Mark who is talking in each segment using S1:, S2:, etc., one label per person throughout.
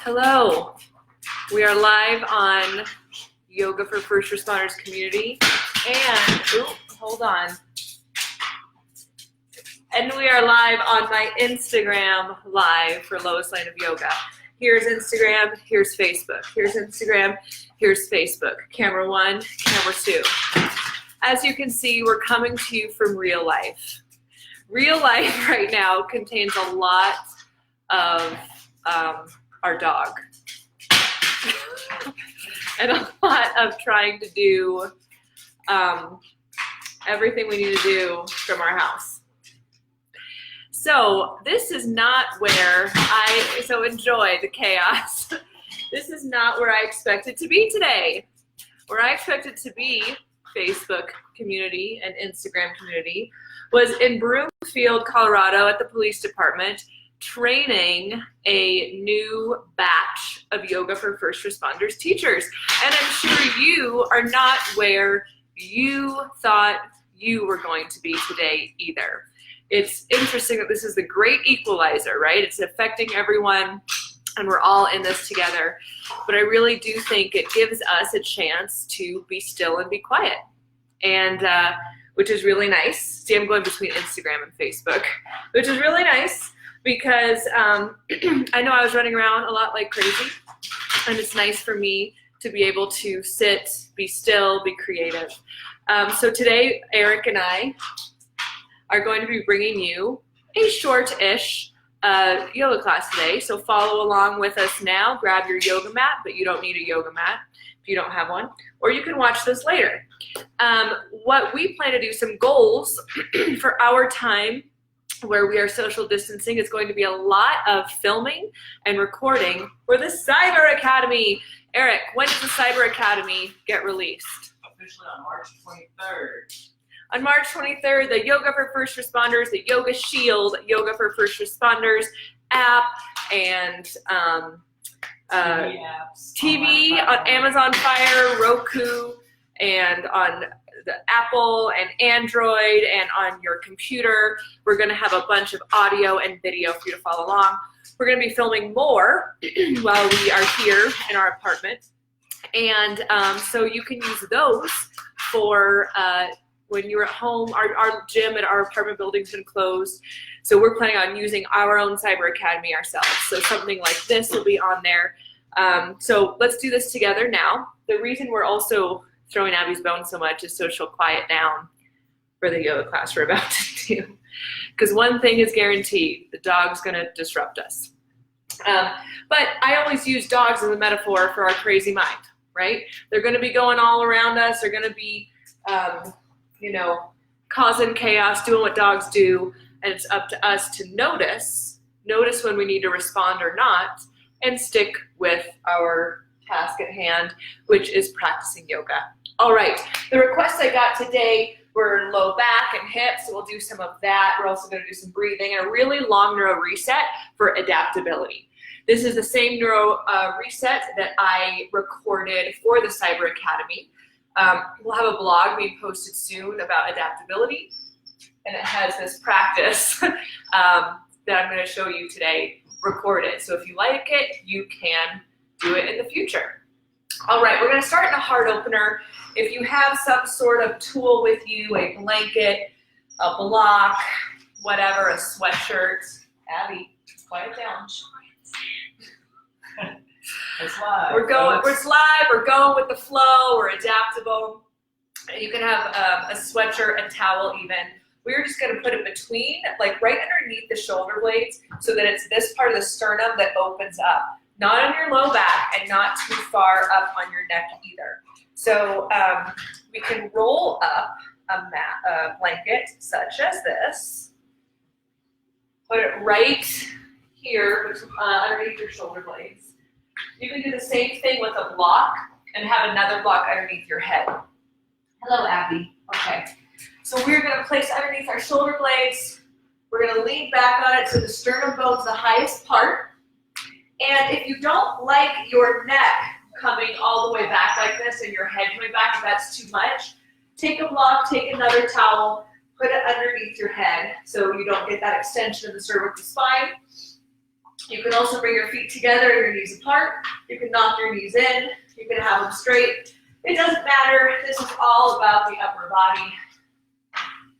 S1: Hello, we are live on Yoga for First Responders Community, and hold on. And we are live on my Instagram live for Lowest Line of Yoga. Here's Instagram, here's Facebook. Here's Instagram, here's Facebook. Camera 1, camera 2. As you can see, we're coming to you from real life. Real life right now contains a lot of our dog and a lot of trying to do everything we need to do from our house. So this is not where so enjoy the chaos. This is not where I expected to be today. Where I expected to be, Facebook community and Instagram community, was in Broomfield, Colorado at the police department, training a new batch of Yoga for First Responders teachers. And I'm sure you are not where you thought you were going to be today either. It's interesting that this is the great equalizer, right? It's affecting everyone and we're all in this together. But I really do think it gives us a chance to be still and be quiet. And which is really nice. See, I'm going between Instagram and Facebook, which is really nice. Because I know I was running around a lot like crazy, and it's nice for me to be able to sit, be still, be creative. So today, Eric and I are going to be bringing you a short-ish yoga class today. So follow along with us now. Grab your yoga mat, but you don't need a yoga mat if you don't have one. Or you can watch this later. What we plan to do, some goals for our time where we are social distancing, is going to be a lot of filming and recording for the Cyber Academy. Eric, when does the Cyber Academy get released?
S2: Officially on March 23rd.
S1: On March 23rd, the Yoga for First Responders, the Yoga Shield, Yoga for First Responders app, and TV on Amazon Fire, Roku, and on the Apple and Android and on your computer. We're going to have a bunch of audio and video for you to follow along. We're going to be filming more while we are here in our apartment. And so you can use those for when you're at home. Our gym at our apartment building's been closed. So we're planning on using our own Cyber Academy ourselves. So something like this will be on there. So let's do this together now. The reason we're also throwing Abby's bone so much is so she'll quiet down for the yoga class we're about to do. Because one thing is guaranteed, the dog's gonna disrupt us. But I always use dogs as a metaphor for our crazy mind, right? They're gonna be going all around us, they're gonna be, causing chaos, doing what dogs do, and it's up to us to notice when we need to respond or not, and stick with our task at hand, which is practicing yoga. All right, the requests I got today were low back and hips, so we'll do some of that. We're also going to do some breathing and a really long neuro reset for adaptability. This is the same neuro reset that I recorded for the Cyber Academy. We'll have a blog being posted soon about adaptability, and it has this practice that I'm going to show you today recorded. So if you like it, you can do it in the future. All right, we're going to start in a heart opener. If you have some sort of tool with you, a blanket, a block, whatever, a sweatshirt. Abby, quiet down.
S2: It's live.
S1: We're live, we're going with the flow, we're adaptable. You can have a sweatshirt and towel even. We're just going to put it between, like right underneath the shoulder blades, so that it's this part of the sternum that opens up. Not on your low back and not too far up on your neck either. So we can roll up a blanket such as this. Put it right here underneath your shoulder blades. You can do the same thing with a block and have another block underneath your head. Hello, Abby. Okay. So we're going to place underneath our shoulder blades. We're going to lean back on it so the sternum bone's the highest part. And if you don't like your neck coming all the way back like this and your head coming back, if that's too much, take a block, take another towel, put it underneath your head so you don't get that extension of the cervical spine. You can also bring your feet together, your knees apart. You can knock your knees in. You can have them straight. It doesn't matter. This is all about the upper body.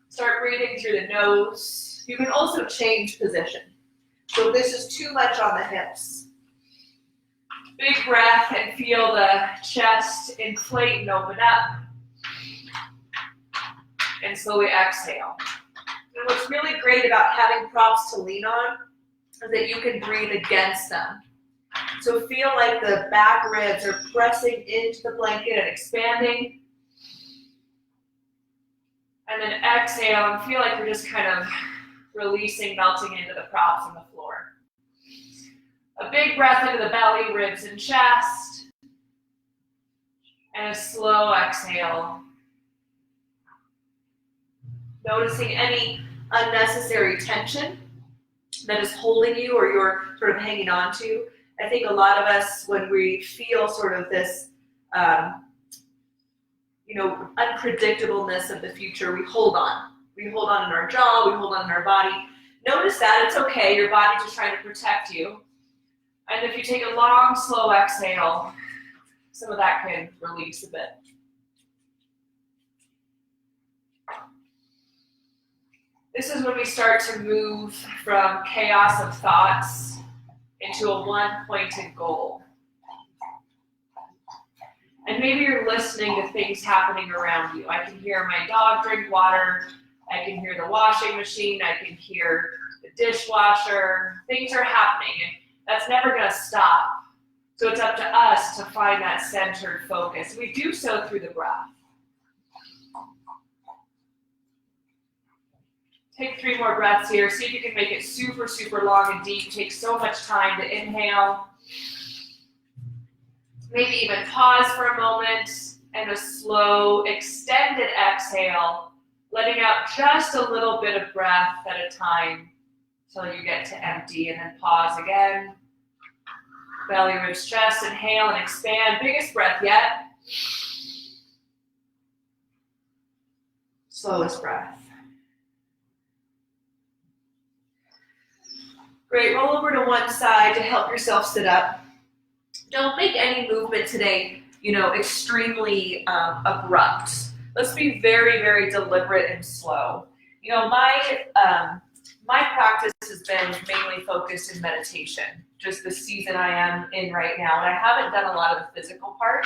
S1: Start breathing through the nose. You can also change position. So if this is too much on the hips, big breath and feel the chest inflate and open up. And slowly exhale. And what's really great about having props to lean on is that you can breathe against them. So feel like the back ribs are pressing into the blanket and expanding. And then exhale and feel like you're just kind of releasing, melting into the props on the floor. A big breath into the belly, ribs and chest. And a slow exhale. Noticing any unnecessary tension that is holding you or you're sort of hanging on to. I think a lot of us, when we feel sort of this, unpredictableness of the future, we hold on. We hold on in our jaw, we hold on in our body. Notice that, it's okay, your body's just trying to protect you. And if you take a long, slow exhale, some of that can release a bit. This is when we start to move from chaos of thoughts into a one-pointed goal. And maybe you're listening to things happening around you. I can hear my dog drink water. I can hear the washing machine. I can hear the dishwasher. Things are happening, and that's never going to stop. So it's up to us to find that centered focus. We do so through the breath. Take 3 more breaths here. See if you can make it super, super long and deep. Take so much time to inhale. Maybe even pause for a moment and a slow, extended exhale, letting out just a little bit of breath at a time until you get to empty, and then pause again. Belly, ribs, chest, inhale and expand. Biggest breath yet. Slowest breath. Great, roll over to one side to help yourself sit up. Don't make any movement today, extremely abrupt. Let's be very, very deliberate and slow. My practice has been mainly focused in meditation, just the season I am in right now, and I haven't done a lot of the physical part.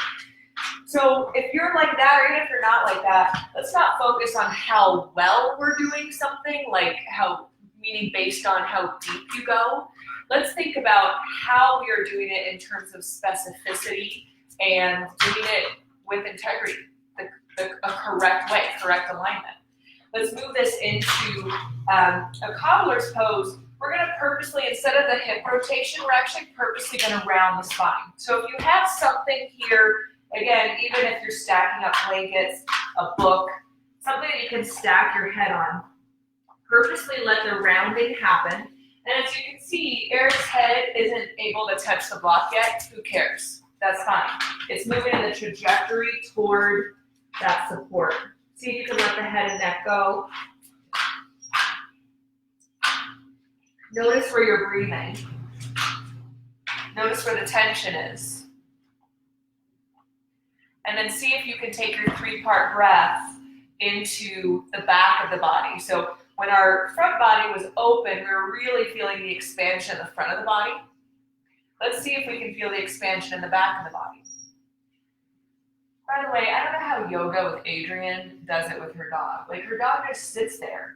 S1: So if you're like that, or even if you're not like that, let's not focus on how well we're doing something, meaning based on how deep you go. Let's think about how we are doing it in terms of specificity and doing it with integrity, a correct way, correct alignment. Let's move this into a cobbler's pose. We're going to purposely, instead of the hip rotation, we're actually purposely going to round the spine. So if you have something here, again, even if you're stacking up blankets, a book, something that you can stack your head on, purposely let the rounding happen. And as you can see, Eric's head isn't able to touch the block yet. Who cares? That's fine. It's moving in the trajectory toward that support. See if you can let the head and neck go. Notice where you're breathing. Notice where the tension is. And then see if you can take your 3-part breath into the back of the body. So when our front body was open, we were really feeling the expansion in the front of the body. Let's see if we can feel the expansion in the back of the body. By the way, I don't know how yoga with Adrienne does it with her dog. Her dog just sits there.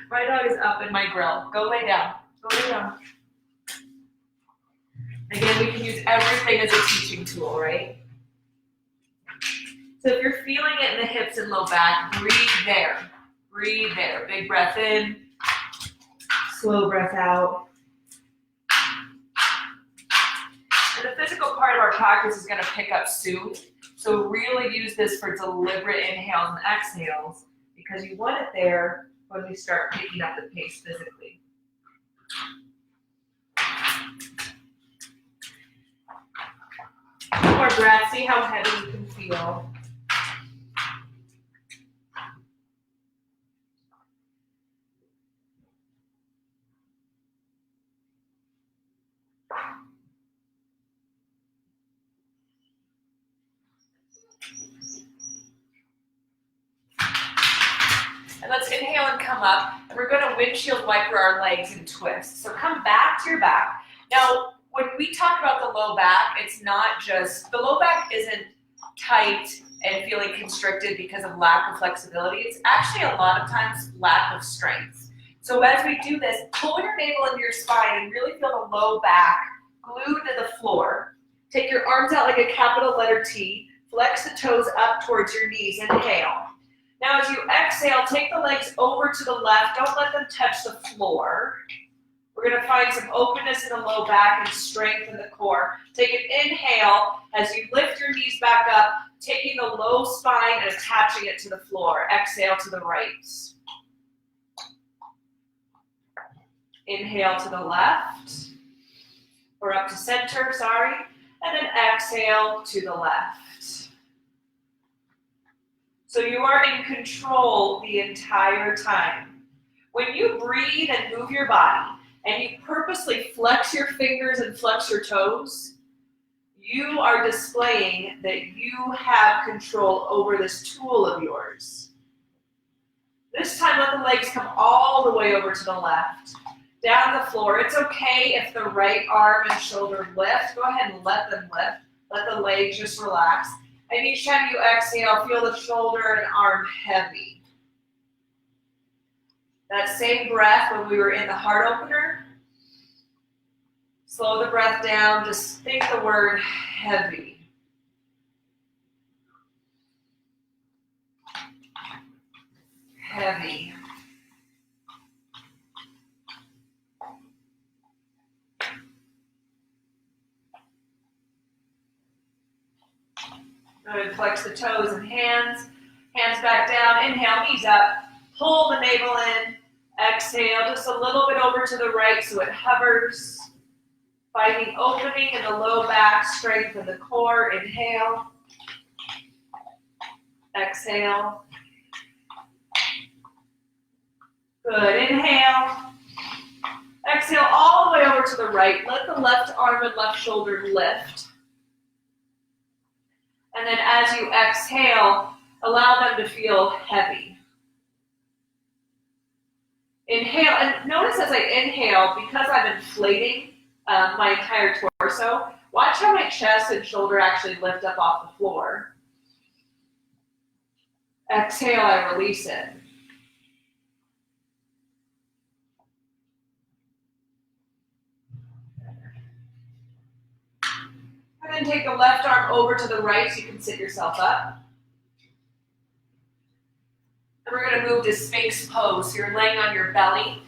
S1: My dog is up in my grill. Go lay down. Go lay down. Again, we can use everything as a teaching tool, right? So if you're feeling it in the hips and low back, breathe there. Breathe there. Big breath in. Slow breath out. And the physical part of our practice is going to pick up soon. So really use this for deliberate inhales and exhales because you want it there when we start picking up the pace physically. One more breath. See how heavy you can feel. And let's inhale and come up. And we're going to windshield wiper our legs and twist. So come back to your back. Now, when we talk about the low back, it's not just, the low back isn't tight and feeling constricted because of lack of flexibility. It's actually a lot of times lack of strength. So as we do this, pull your navel into your spine and really feel the low back glued to the floor. Take your arms out like a capital letter T. Flex the toes up towards your knees. Inhale. Now as you exhale, take the legs over to the left. Don't let them touch the floor. We're going to find some openness in the low back and strength in the core. Take an inhale as you lift your knees back up, taking the low spine and attaching it to the floor. Exhale to the right. Inhale to the left, or up to center, sorry. And then exhale to the left. So you are in control the entire time. When you breathe and move your body, and you purposely flex your fingers and flex your toes, you are displaying that you have control over this tool of yours. This time, let the legs come all the way over to the left. Down the floor. It's okay if the right arm and shoulder lift. Go ahead and let them lift. Let the legs just relax. And each time you exhale, feel the shoulder and arm heavy. That same breath when we were in the heart opener. Slow the breath down. Just think the word heavy. Heavy. Go ahead and flex the toes and hands. Hands back down. Inhale, knees up. Pull the navel in. Exhale, just a little bit over to the right so it hovers. Finding opening in the low back, strength in the core. Inhale. Exhale. Good. Inhale. Exhale all the way over to the right. Let the left arm and left shoulder lift. And then as you exhale, allow them to feel heavy. Inhale, and notice as I inhale, because I'm inflating my entire torso, watch how my chest and shoulder actually lift up off the floor. Exhale, I release it. And then take the left arm over to the right so you can sit yourself up. And we're going to move to Sphinx pose. So you're laying on your belly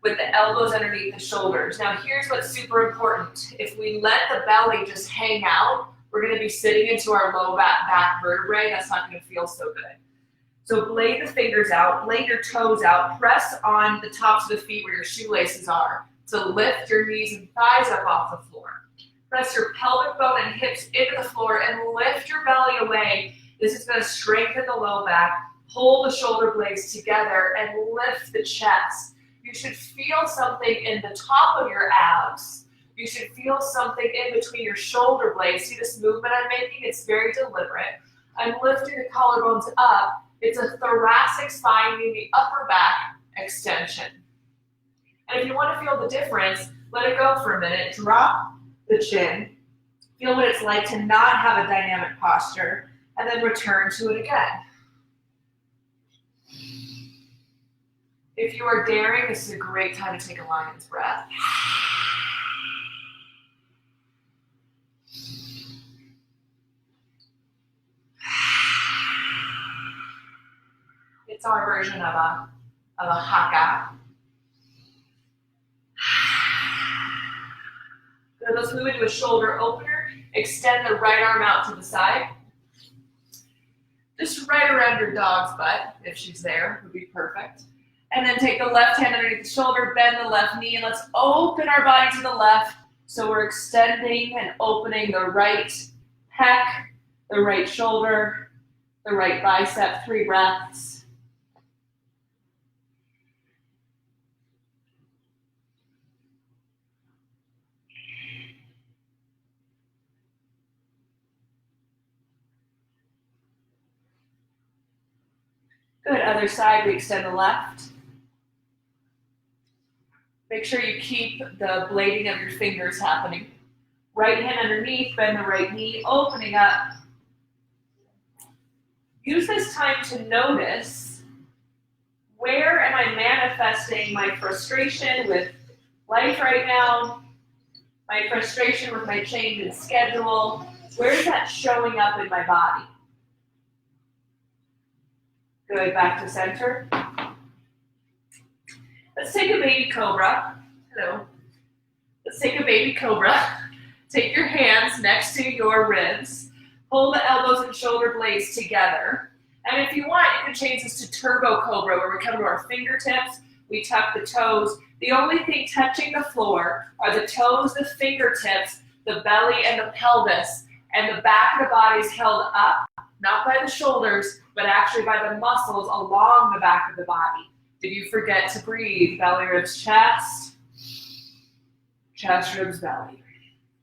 S1: with the elbows underneath the shoulders. Now here's what's super important. If we let the belly just hang out, we're going to be sitting into our low back vertebrae. That's not going to feel so good. So blade the fingers out, blade your toes out, press on the tops of the feet where your shoelaces are to lift your knees and thighs up off the floor. Press your pelvic bone and hips into the floor and lift your belly away. This is going to strengthen the low back. Pull the shoulder blades together and lift the chest. You should feel something in the top of your abs. You should feel something in between your shoulder blades. See this movement I'm making? It's very deliberate. I'm lifting the collarbones up. It's a thoracic spine, meaning the upper back extension. And if you want to feel the difference, let it go for a minute. Drop the chin. Feel what it's like to not have a dynamic posture, and then return to it again. If you are daring, this is a great time to take a lion's breath. It's our version of a haka. Good, let's move into a shoulder opener. Extend the right arm out to the side. Just right around your dog's butt, if she's there, would be perfect. And then take the left hand underneath the shoulder, bend the left knee, and let's open our body to the left. So we're extending and opening the right pec, the right shoulder, the right bicep. 3 breaths. Good, other side, we extend the left. Make sure you keep the blading of your fingers happening. Right hand underneath, bend the right knee, opening up. Use this time to notice, where am I manifesting my frustration with life right now? My frustration with my change in schedule? Where is that showing up in my body? Good, back to center. Let's take a baby cobra. Hello. Let's take a baby cobra. Take your hands next to your ribs. Pull the elbows and shoulder blades together. And if you want, you can change this to turbo cobra, where we come to our fingertips, we tuck the toes. The only thing touching the floor are the toes, the fingertips, the belly, and the pelvis. And the back of the body is held up, not by the shoulders, but actually by the muscles along the back of the body. Did you forget to breathe? Belly, ribs, chest. Chest, ribs, belly.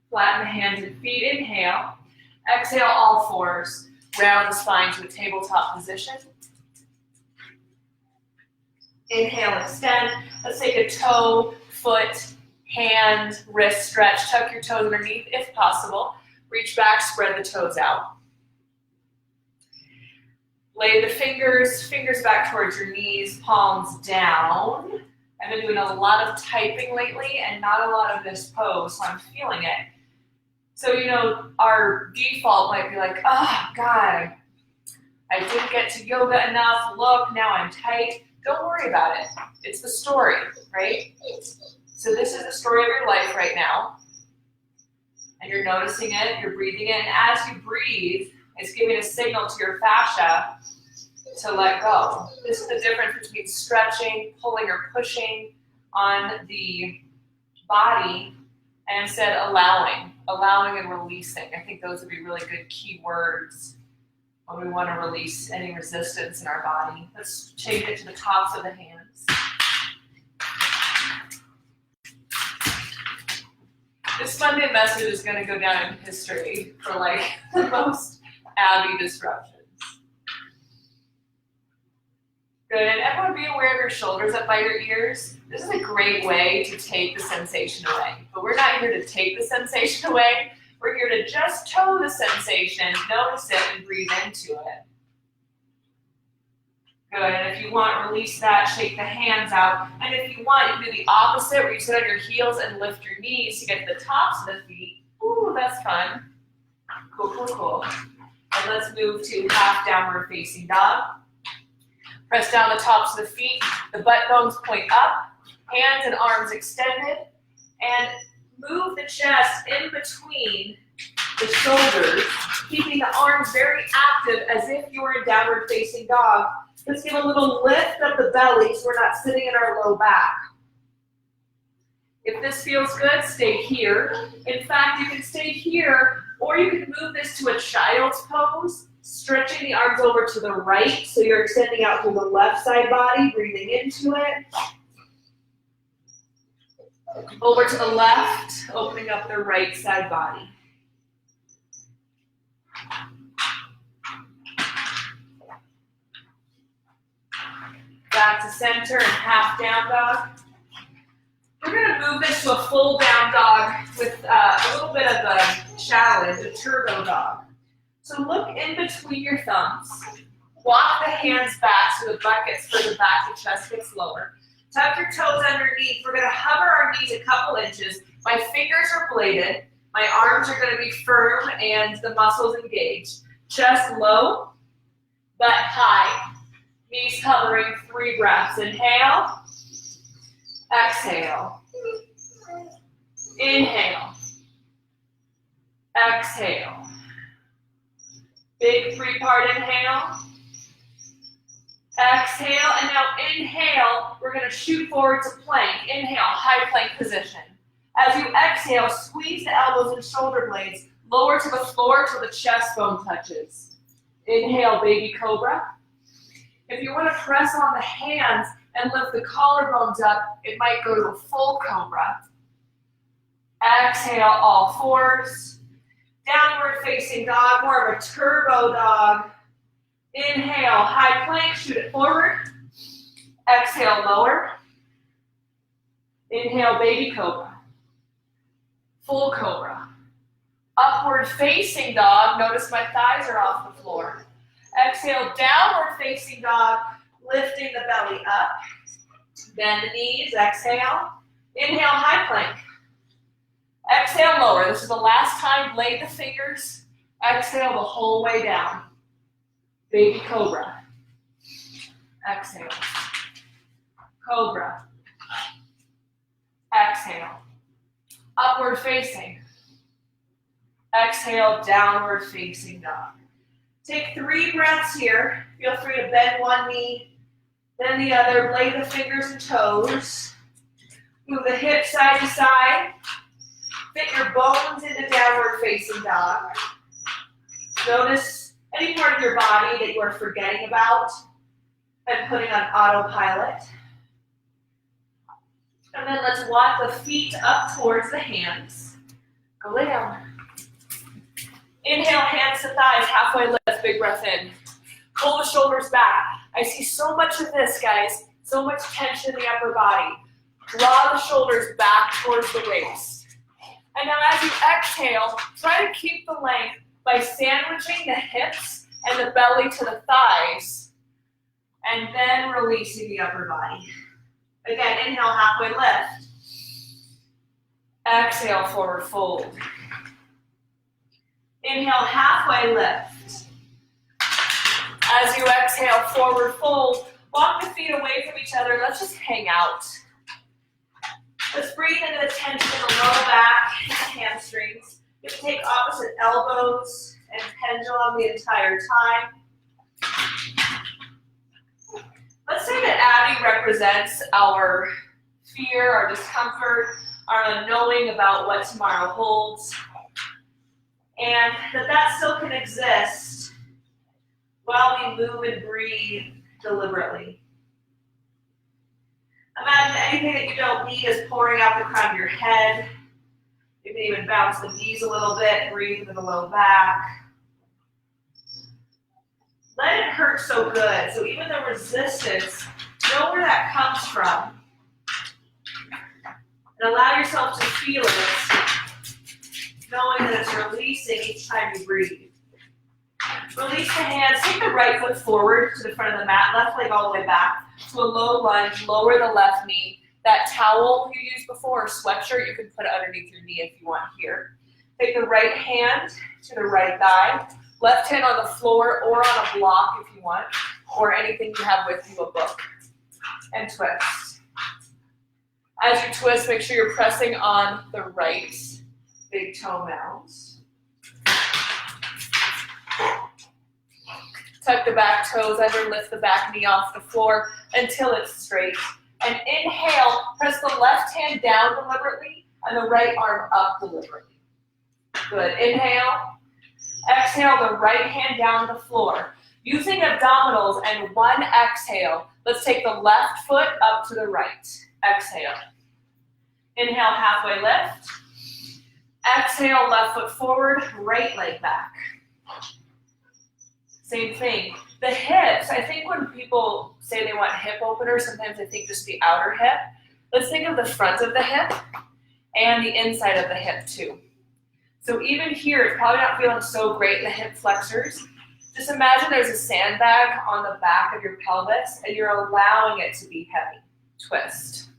S1: Flatten the hands and feet. Inhale. Exhale, all fours. Round the spine to a tabletop position. Inhale, extend. Let's take a toe, foot, hand, wrist stretch. Tuck your toes underneath if possible. Reach back, spread the toes out. Lay the fingers back towards your knees, palms down. I've been doing a lot of typing lately and not a lot of this pose, so I'm feeling it. So, our default might be like, oh, God, I didn't get to yoga enough. Look, now I'm tight. Don't worry about it. It's the story, right? So this is the story of your life right now. And you're noticing it, you're breathing in. And as you breathe, it's giving a signal to your fascia to let go. This is the difference between stretching, pulling, or pushing on the body, and instead allowing and releasing. I think those would be really good key words when we want to release any resistance in our body. Let's change it to the tops of the hands. This Monday message is going to go down in history for the most Abby disruptions. Good, and everyone be aware of your shoulders up by your ears. This is a great way to take the sensation away. But we're not here to take the sensation away. We're here to just toe the sensation, notice it, and breathe into it. Good, and if you want, release that, shake the hands out. And if you want, you can do the opposite, where you sit on your heels and lift your knees to get to the tops of the feet. Ooh, that's fun. Cool. And let's move to half downward facing dog. Press down the tops of the feet, the butt bones point up, hands and arms extended, and move the chest in between the shoulders, keeping the arms very active as if you were in downward facing dog. Let's give a little lift of the belly so we're not sitting in our low back. If this feels good, stay here. In fact, you can stay here, or you can move this to a child's pose, stretching the arms over to the right, so you're extending out through the left side body, breathing into it. Over to the left, opening up the right side body. Back to center and half down dog. We're going to move this to a full down dog with a little bit of a challenge, a turbo dog. So look in between your thumbs. Walk the hands back so the butt gets further back, the chest gets lower. Tuck your toes underneath. We're going to hover our knees a couple inches. My fingers are bladed. My arms are going to be firm and the muscles engaged. Chest low, butt high. Knees hovering, 3 breaths. Inhale. Exhale. Inhale. Exhale. Big 3-part inhale. Exhale, and now inhale, we're going to shoot forward to plank. Inhale, high plank position. As you exhale, squeeze the elbows and shoulder blades, lower to the floor till the chest bone touches. Inhale, baby cobra. If you want to press on the hands and lift the collarbones up, it might go to a full cobra. Exhale, all fours. Downward facing dog, more of a turbo dog. Inhale, high plank, shoot it forward. Exhale, lower. Inhale, baby cobra. Full cobra. Upward facing dog. Notice my thighs are off the floor. Exhale, downward facing dog, lifting the belly up. Bend the knees, exhale. Inhale, high plank. Exhale, lower. This is the last time. Blade the fingers. Exhale the whole way down. Baby cobra. Exhale. Cobra. Exhale. Upward facing. Exhale, downward facing dog. Take 3 breaths here. Feel free to bend one knee, then the other. Blade the fingers and toes. Move the hips side to side. Fit your bones into downward facing dog. Notice any part of your body that you are forgetting about and putting on autopilot. And then let's walk the feet up towards the hands. Go lay down. Inhale, hands to thighs, halfway lift, big breath in. Pull the shoulders back. I see so much of this, guys. So much tension in the upper body. Draw the shoulders back towards the waist. And now as you exhale, try to keep the length by sandwiching the hips and the belly to the thighs, and then releasing the upper body. Again, inhale, halfway lift. Exhale, forward fold. Inhale, halfway lift. As you exhale, forward fold. Walk the feet away from each other. Let's just hang out. Let's breathe into the tension in the low back and the hamstrings. You can take opposite elbows and pendulum the entire time. Let's say that Abby represents our fear, our discomfort, our unknowing about what tomorrow holds, and that still can exist while we move and breathe deliberately. Imagine anything that you don't need is pouring out the crown of your head. You can even bounce the knees a little bit, breathe into the low back. Let it hurt so good. So even the resistance, know where that comes from. And allow yourself to feel it, knowing that it's releasing each time you breathe. Release the hands. Take the right foot forward to the front of the mat, left leg all the way back to a low lunge. Lower the left knee. That towel you used before, or sweatshirt, you can put it underneath your knee if you want here. Take the right hand to the right thigh. Left hand on the floor or on a block if you want, or anything you have with you, a book. And twist. As you twist, make sure you're pressing on the right big toe mounds. Tuck the back toes under, lift the back knee off the floor until it's straight. And inhale, press the left hand down deliberately and the right arm up deliberately. Good. Inhale. Exhale, the right hand down to the floor. Using abdominals and one exhale, let's take the left foot up to the right. Exhale. Inhale, halfway lift. Exhale, left foot forward, right leg back. Same thing. The hips, I think when people say they want hip openers, sometimes I think just the outer hip. Let's think of the front of the hip and the inside of the hip too. So even here, it's probably not feeling so great in the hip flexors. Just imagine there's a sandbag on the back of your pelvis and you're allowing it to be heavy. Twist.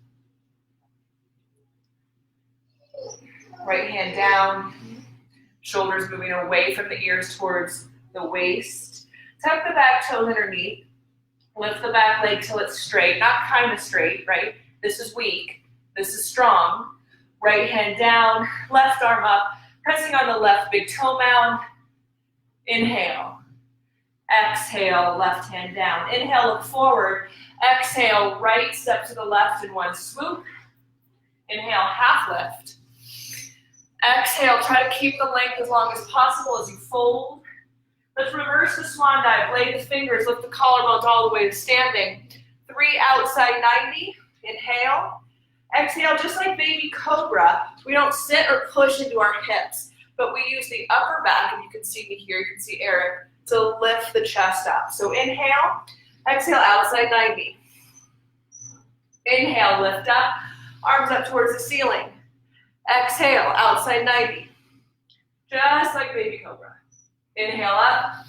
S1: Right hand down, shoulders moving away from the ears towards the waist. Tuck the back toes underneath. Lift the back leg till it's straight, not kind of straight, right? This is weak, this is strong. Right hand down, left arm up, pressing on the left big toe mound. Inhale. Exhale, left hand down. Inhale, look forward. Exhale, right step to the left in one swoop. Inhale, half lift. Exhale, try to keep the length as long as possible as you fold. Let's reverse the swan dive. Blade the fingers, lift the collarbones all the way to standing. 3 outside 90. Inhale. Exhale, just like baby cobra, we don't sit or push into our hips, but we use the upper back, and you can see me here, you can see Eric, to lift the chest up. So inhale, exhale, outside 90. Inhale, lift up, arms up towards the ceiling. Exhale, outside 90. Just like baby cobra. Inhale up.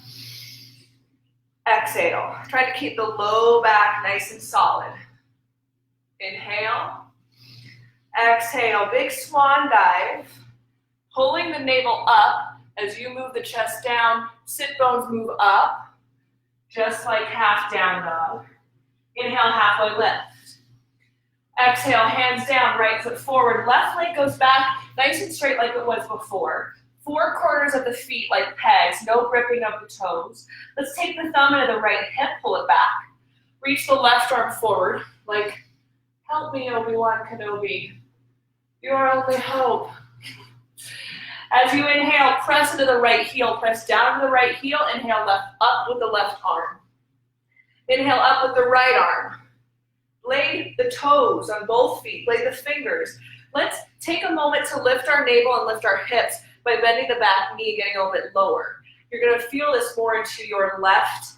S1: Exhale. Try to keep the low back nice and solid. Inhale. Exhale, big swan dive. Pulling the navel up as you move the chest down. Sit bones move up, just like half down dog. Inhale, halfway lift. Exhale, hands down, right foot forward. Left leg goes back, nice and straight like it was before. 4 corners of the feet like pegs, no gripping of the toes. Let's take the thumb into the right hip, pull it back. Reach the left arm forward, like, help me, Obi-Wan Kenobi. You're our only hope. As you inhale, press into the right heel, press down to the right heel, inhale, left up with the left arm. Inhale, up with the right arm. Blade the toes on both feet, blade the fingers. Let's take a moment to lift our navel and lift our hips by bending the back knee, getting a little bit lower. You're gonna feel this more into your left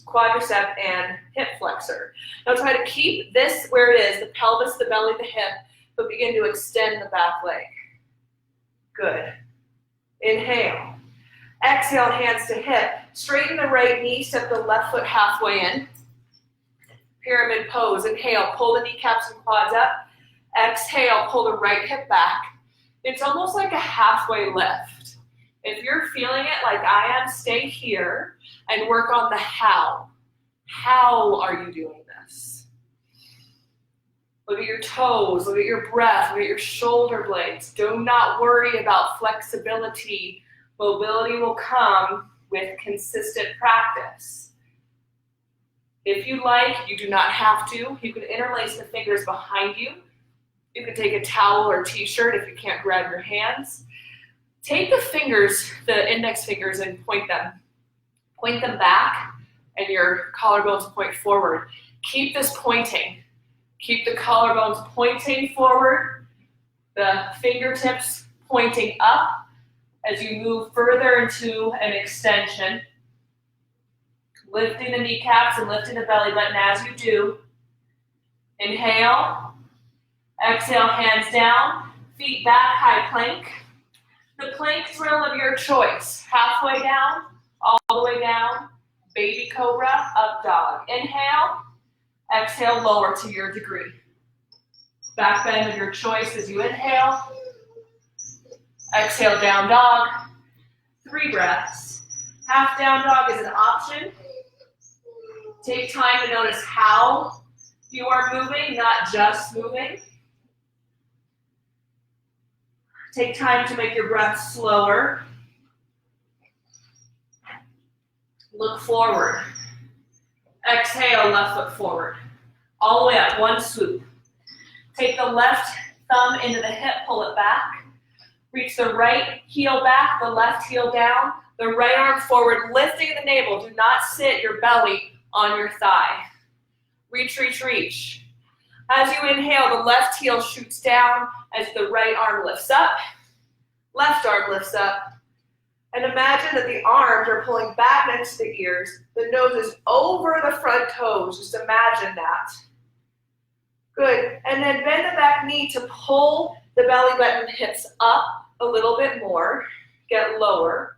S1: quadricep and hip flexor. Now try to keep this where it is, the pelvis, the belly, the hip, but begin to extend the back leg. Good. Inhale. Exhale, hands to hip. Straighten the right knee, step the left foot halfway in. Pyramid pose. Inhale, pull the kneecaps and quads up. Exhale, pull the right hip back. It's almost like a halfway lift. If you're feeling it like I am, stay here and work on the how. How are you doing this? Look at your toes, look at your breath, look at your shoulder blades. Do not worry about flexibility. Mobility will come with consistent practice. If you like, you do not have to. You can interlace the fingers behind you. You can take a towel or t-shirt if you can't grab your hands. Take the fingers, the index fingers, and point them. Point them back, and your collarbones point forward. Keep this pointing. Keep the collarbones pointing forward, the fingertips pointing up as you move further into an extension. Lifting the kneecaps and lifting the belly button as you do. Inhale. Exhale, hands down, feet back, high plank. The plank drill of your choice. Halfway down, all the way down, baby cobra, up dog. Inhale, exhale, lower to your degree. Back bend of your choice as you inhale. Exhale, down dog. 3 breaths. Half down dog is an option. Take time to notice how you are moving, not just moving. Take time to make your breath slower. Look forward. Exhale, left foot forward. All the way up, one swoop. Take the left thumb into the hip, pull it back. Reach the right heel back, the left heel down, the right arm forward, lifting the navel. Do not sit your belly on your thigh. Reach, reach, reach. As you inhale, the left heel shoots down as the right arm lifts up, left arm lifts up. And imagine that the arms are pulling back next to the ears, the nose is over the front toes. Just imagine that. Good. And then bend the back knee to pull the belly button hips up a little bit more, get lower.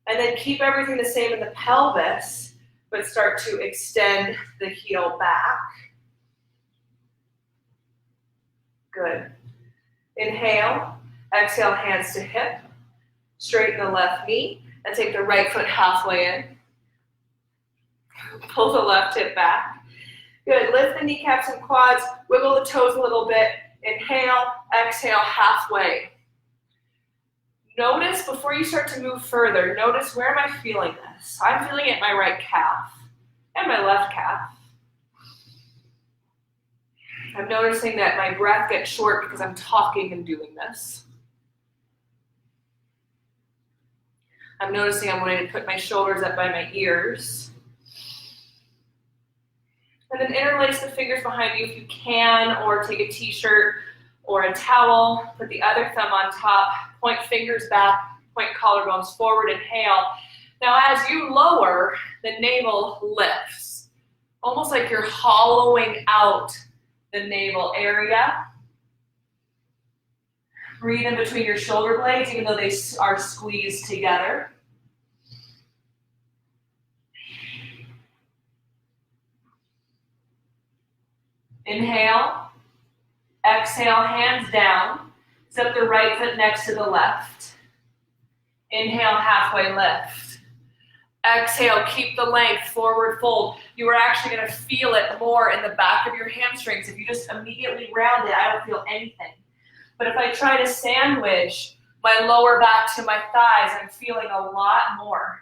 S1: And then keep everything the same in the pelvis, but start to extend the heel back. Good. Inhale, exhale, hands to hip. Straighten the left knee and take the right foot halfway in. Pull the left hip back. Good. Lift the kneecaps and quads. Wiggle the toes a little bit. Inhale, exhale, halfway. Notice before you start to move further, notice where am I feeling this? I'm feeling it in my right calf and my left calf. I'm noticing that my breath gets short because I'm talking and doing this. I'm noticing I'm wanting to put my shoulders up by my ears. And then interlace the fingers behind you if you can, or take a t-shirt or a towel, put the other thumb on top, point fingers back, point collarbones forward, inhale. Now as you lower, the navel lifts, almost like you're hollowing out the navel area. Breathe in between your shoulder blades, even though they are squeezed together. Inhale, exhale, hands down. Step the right foot next to the left. Inhale, halfway lift. Exhale, keep the length, forward fold. You are actually going to feel it more in the back of your hamstrings. If you just immediately round it, I don't feel anything. But if I try to sandwich my lower back to my thighs, I'm feeling a lot more.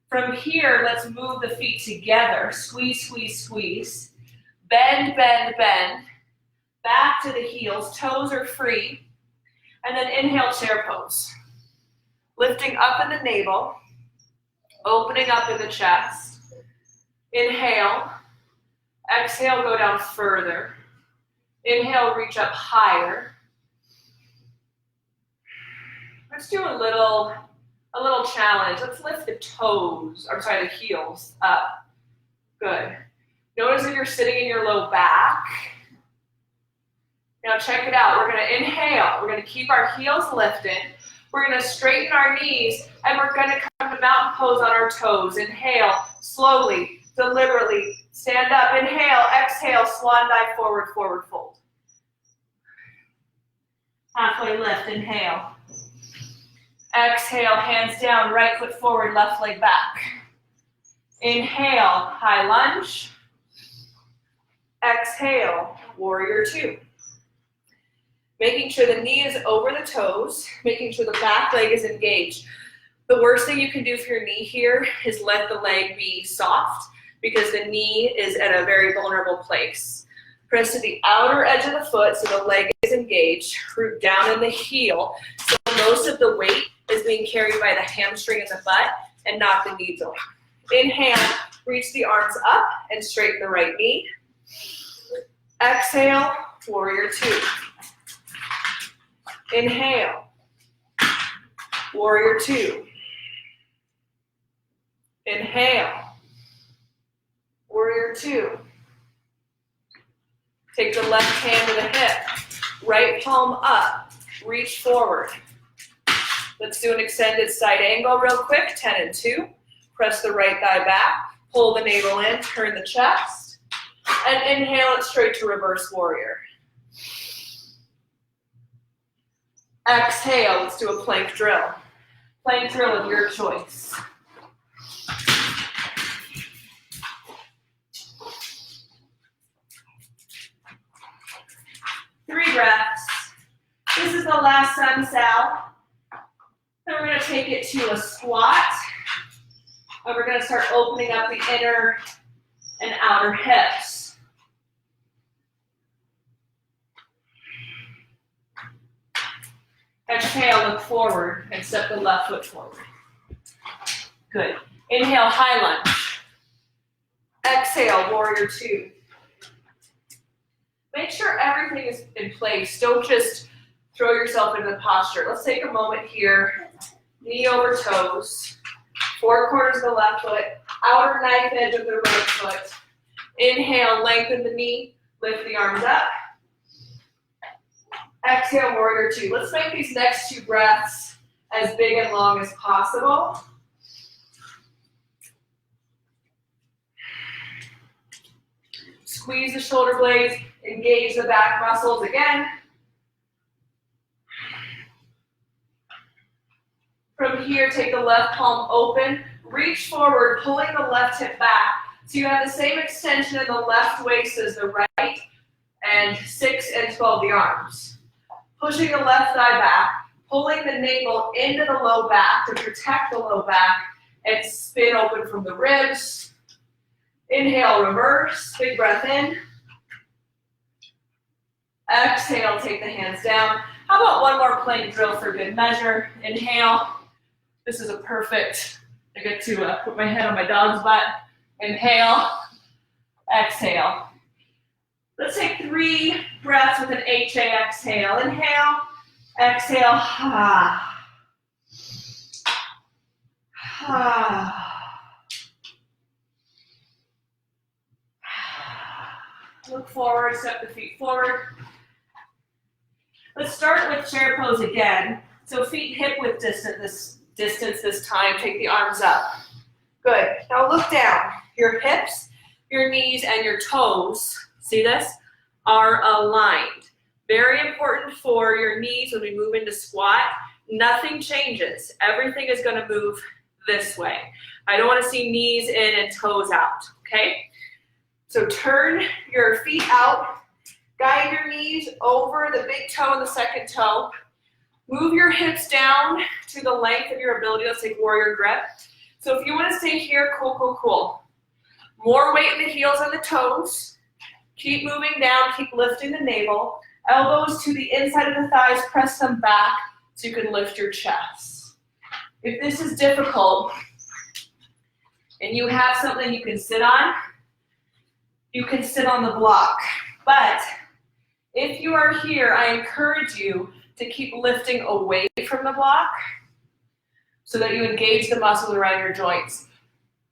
S1: From here, let's move the feet together. Squeeze, squeeze, squeeze. Bend, bend, bend. Back to the heels, toes are free. And then inhale, chair pose. Lifting up in the navel, opening up in the chest. Inhale, exhale, go down further. Inhale, reach up higher. Let's do a little challenge. Let's lift the toes, the heels up. Good. Notice if you're sitting in your low back. Now check it out. We're going to inhale. We're going to keep our heels lifted. We're going to straighten our knees, and we're going to come to mountain pose on our toes. Inhale, slowly, deliberately. Stand up. Inhale, exhale, swan dive forward, forward fold. Halfway lift. Inhale. Exhale, hands down, right foot forward, left leg back. Inhale, high lunge. Exhale, warrior two. Making sure the knee is over the toes, making sure the back leg is engaged. The worst thing you can do for your knee here is let the leg be soft because the knee is at a very vulnerable place. Press to the outer edge of the foot so the leg is engaged, root down in the heel. So most of the weight is being carried by the hamstring and the butt and not the knee joint. Inhale, reach the arms up and straighten the right knee. Exhale, warrior two. Inhale, warrior two. Inhale, warrior two. Take the left hand to the hip, right palm up, reach forward. Let's do an extended side angle real quick, 10 and 2. Press the right thigh back, pull the navel in, turn the chest, and inhale it straight to reverse warrior. Exhale, let's do a plank drill. Plank drill of your choice. Three breaths. This is the last sun sal. Then we're going to take it to a squat. And we're going to start opening up the inner and outer hips. Exhale, look forward and step the left foot forward. Good. Inhale, high lunge. Exhale, warrior two. Make sure everything is in place. Don't just throw yourself into the posture. Let's take a moment here. Knee over toes. Four corners of the left foot. Outer knife edge of the right foot. Inhale, lengthen the knee. Lift the arms up. Exhale, warrior two. Let's make these next two breaths as big and long as possible. Squeeze the shoulder blades, engage the back muscles again. From here, take the left palm open, reach forward, pulling the left hip back. So you have the same extension in the left waist as the right, and 6 and 12 the arms. Pushing the left thigh back, pulling the navel into the low back to protect the low back, and spin open from the ribs. Inhale, reverse, big breath in. Exhale, take the hands down. How about one more plank drill for good measure? Inhale. This is a perfect, I get to put my head on my dog's butt. Inhale, exhale. Let's take 3 breaths with an HA exhale. Inhale, exhale, Look forward, step the feet forward. Let's start with chair pose again. So feet hip width distance this time. Take the arms up. Good. Now look down. Your hips, your knees, and your toes, see this, are aligned. Very important for your knees when we move into squat. Nothing changes. Everything is going to move this way. I don't want to see knees in and toes out, okay? So turn your feet out. Guide your knees over the big toe and the second toe. Move your hips down to the length of your ability. Let's take warrior grip. So if you want to stay here, cool, cool, cool. More weight in the heels and the toes. Keep moving down, keep lifting the navel. Elbows to the inside of the thighs, press them back so you can lift your chest. If this is difficult and you have something you can sit on, you can sit on the block. But if you are here, I encourage you to keep lifting away from the block so that you engage the muscles around your joints.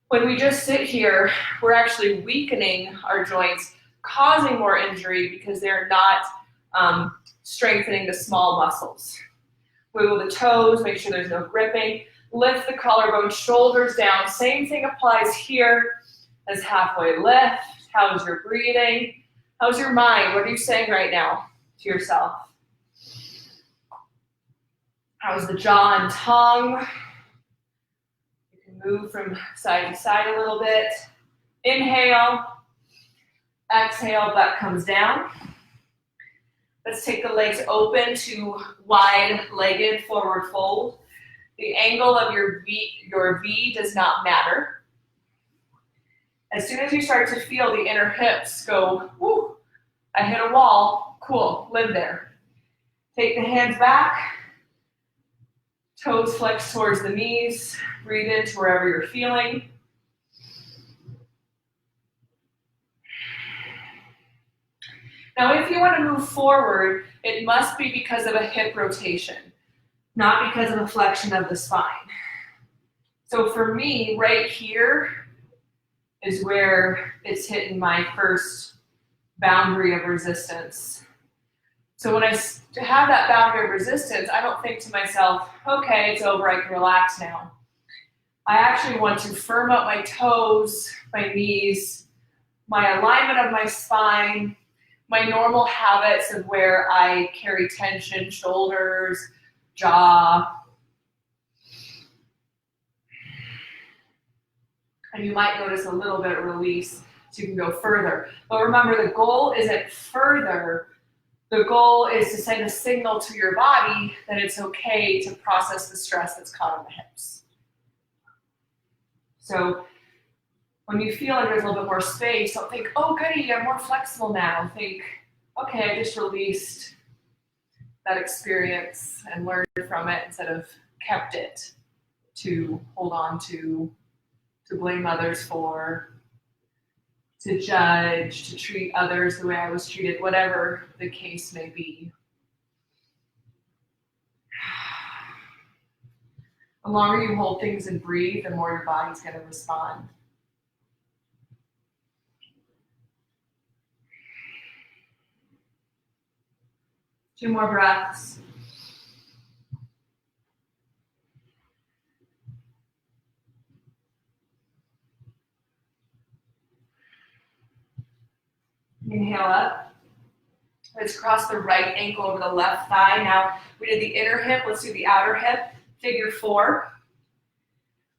S1: When we just sit here, we're actually weakening our joints, causing more injury because they're not strengthening the small muscles. Wiggle the toes, make sure there's no gripping. Lift the collarbone, shoulders down. Same thing applies here as halfway lift. How's your breathing? How's your mind? What are you saying right now to yourself? How's the jaw and tongue? You can move from side to side a little bit. Inhale. Exhale, butt comes down. Let's take the legs open to wide-legged forward fold. The angle of your V does not matter. As soon as you start to feel the inner hips go, whoo, I hit a wall, cool, live there. Take the hands back, toes flex towards the knees, breathe into wherever you're feeling. Now, if you want to move forward, it must be because of a hip rotation, not because of a flexion of the spine. So for me, right here is where it's hitting my first boundary of resistance. So when I have that boundary of resistance, I don't think to myself, okay, it's over, I can relax now. I actually want to firm up my toes, my knees, my alignment of my spine, my normal habits of where I carry tension, shoulders, jaw. And you might notice a little bit of release so you can go further. But remember, the goal isn't further. The goal is to send a signal to your body that it's okay to process the stress that's caught on the hips. So when you feel like there's a little bit more space, don't think, oh goody, I'm more flexible now. Think, okay, I just released that experience and learned from it instead of kept it to hold on to blame others for, to judge, to treat others the way I was treated, whatever the case may be. The longer you hold things and breathe, the more your body's going to respond. Two more breaths. Inhale up. Let's cross the right ankle over the left thigh. Now we did the inner hip. Let's do the outer hip. Figure four.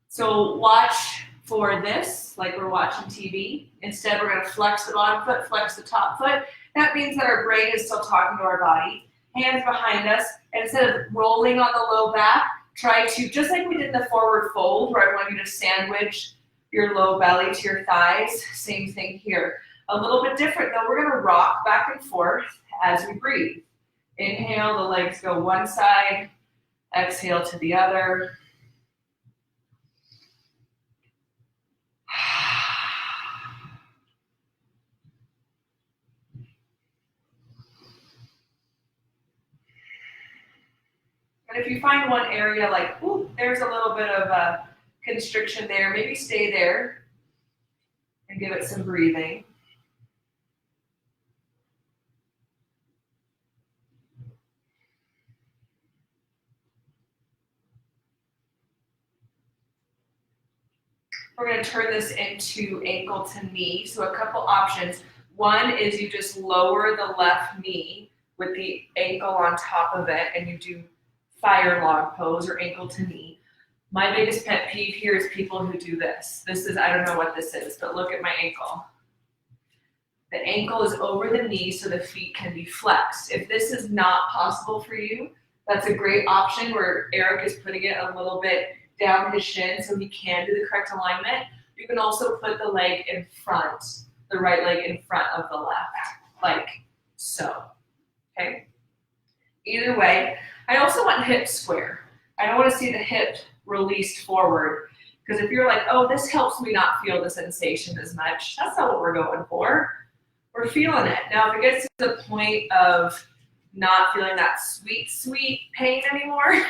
S1: So watch for this, like we're watching TV. Instead, we're going to flex the bottom foot, flex the top foot. That means that our brain is still talking to our body. Hands behind us. And instead of rolling on the low back, try to, just like we did in the forward fold, where I want you to sandwich your low belly to your thighs, same thing here. A little bit different though, we're going to rock back and forth as we breathe. Inhale, the legs go one side, exhale to the other. And if you find one area like, ooh, there's a little bit of a constriction there. Maybe stay there and give it some breathing. We're going to turn this into ankle to knee. So a couple options. One is you just lower the left knee with the ankle on top of it and you do fire log pose or ankle to knee. My biggest pet peeve here is people who do this. This is, I don't know what this is, but look at my ankle. The ankle is over the knee so the feet can be flexed. If this is not possible for you, that's a great option where Eric is putting it a little bit down his shin so he can do the correct alignment. You can also put the leg in front, the right leg in front of the left, like so, okay? Either way, I also want hip square. I don't want to see the hip released forward, because if you're like, oh, this helps me not feel the sensation as much, that's not what we're going for. We're feeling it. Now, if it gets to the point of not feeling that sweet, sweet pain anymore,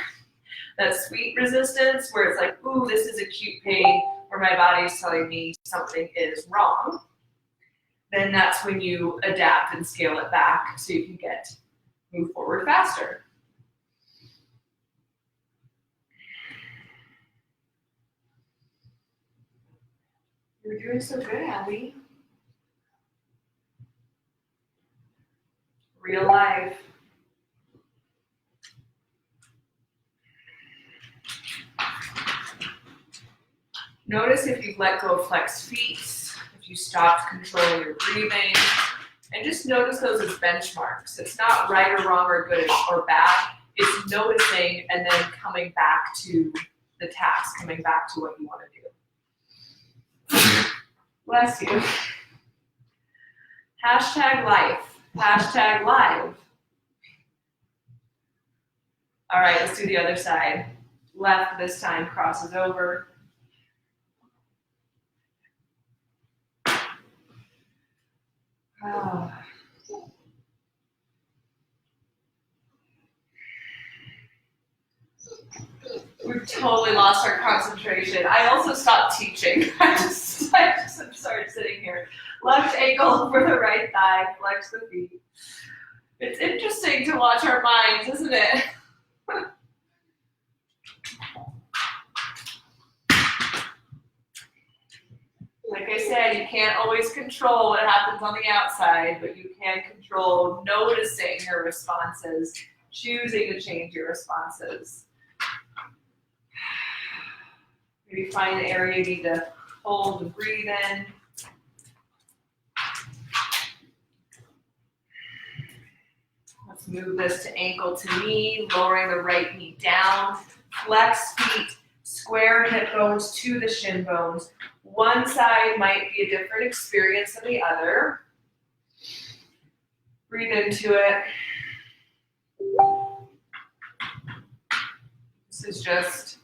S1: that sweet resistance where it's like, ooh, this is acute pain where my body is telling me something is wrong, then that's when you adapt and scale it back so you can move forward faster. You're doing so good, Abby. Real life. Notice if you've let go of flexed feet, if you stopped controlling your breathing, and just notice those as benchmarks. It's not right or wrong or good or bad. It's noticing and then coming back to the task, coming back to what you want to do. Bless you. Hashtag life. Hashtag live. All right, let's do the other side. Left this time crosses over. Oh. We've totally lost our concentration. I also stopped teaching. I just started sitting here. Left ankle over the right thigh, flex the feet. It's interesting to watch our minds, isn't it? Like I said, you can't always control what happens on the outside, but you can control noticing your responses, choosing to change your responses. Maybe find an area you need to hold and breathe in. Let's move this to ankle to knee, lowering the right knee down. Flex feet, square hip bones to the shin bones. One side might be a different experience than the other. Breathe into it. This is just